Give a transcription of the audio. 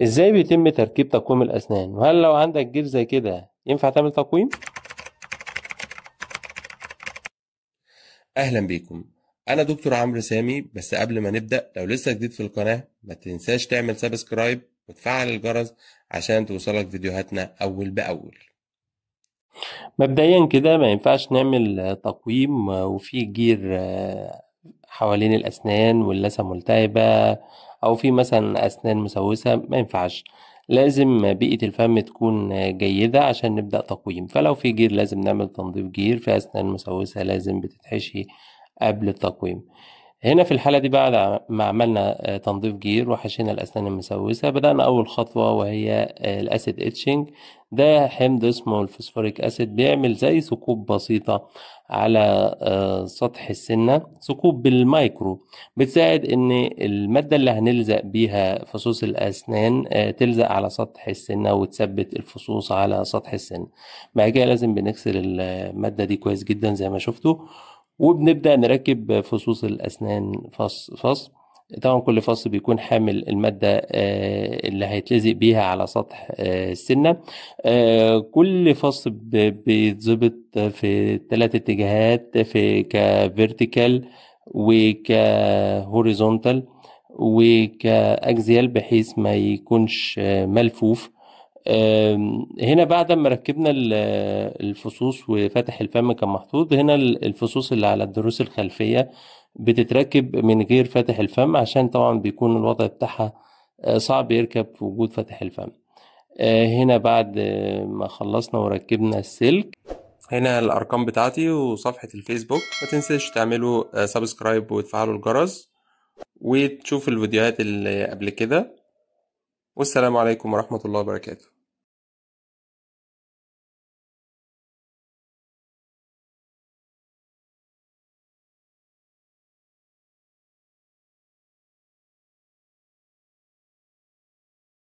ازاي بيتم تركيب تقويم الأسنان؟ وهل لو عندك جير زي كده ينفع تعمل تقويم؟ أهلا بيكم. أنا دكتور عمرو سامي. بس قبل ما نبدأ، لو لسه جديد في القناة ما تنساش تعمل سبسكرايب وتفعل الجرس عشان توصلك فيديوهاتنا أول بأول. مبدئيا كده ما ينفعش نعمل تقويم وفي جير حوالين الأسنان واللثة ملتهبة، أو في مثلا أسنان مسوسة. ما ينفعش، لازم بيئة الفم تكون جيدة عشان نبدأ تقويم. فلو في جير لازم نعمل تنظيف جير، في أسنان مسوسة لازم بتتحشي قبل التقويم. هنا في الحالة دي بعد ما عملنا تنظيف جير وحشينا الأسنان المسوسة، بدأنا أول خطوة وهي الأسيد إتشنج. ده حمض اسمه الفوسفوريك أسيد، بيعمل زي ثقوب بسيطة على سطح السنة، ثقوب بالمايكرو، بتساعد إن المادة اللي هنلزق بيها فصوص الأسنان تلزق على سطح السنة وتثبت الفصوص على سطح السن. بعد كده لازم بنغسل المادة دي كويس جدا زي ما شفتوا، وبنبدأ نركب فصوص الأسنان فص فص. طبعا كل فص بيكون حامل المادة اللي هيتلزق بيها على سطح السنة. كل فص بيتظبط في 3 اتجاهات، في كفيرتيكال وكهوريزونتال وكأكزيال، بحيث ما يكونش ملفوف. هنا بعد ما ركبنا الفصوص وفتح الفم كان محطوط، هنا الفصوص اللي على الضروس الخلفية بتتركب من غير فتح الفم، عشان طبعا بيكون الوضع بتاعها صعب يركب في وجود فتح الفم. هنا بعد ما خلصنا وركبنا السلك، هنا الأرقام بتاعتي وصفحة الفيسبوك. ما تنساش تعملوا سبسكرايب وتفعلوا الجرس وتشوفوا الفيديوهات اللي قبل كده. والسلام عليكم ورحمة الله وبركاته.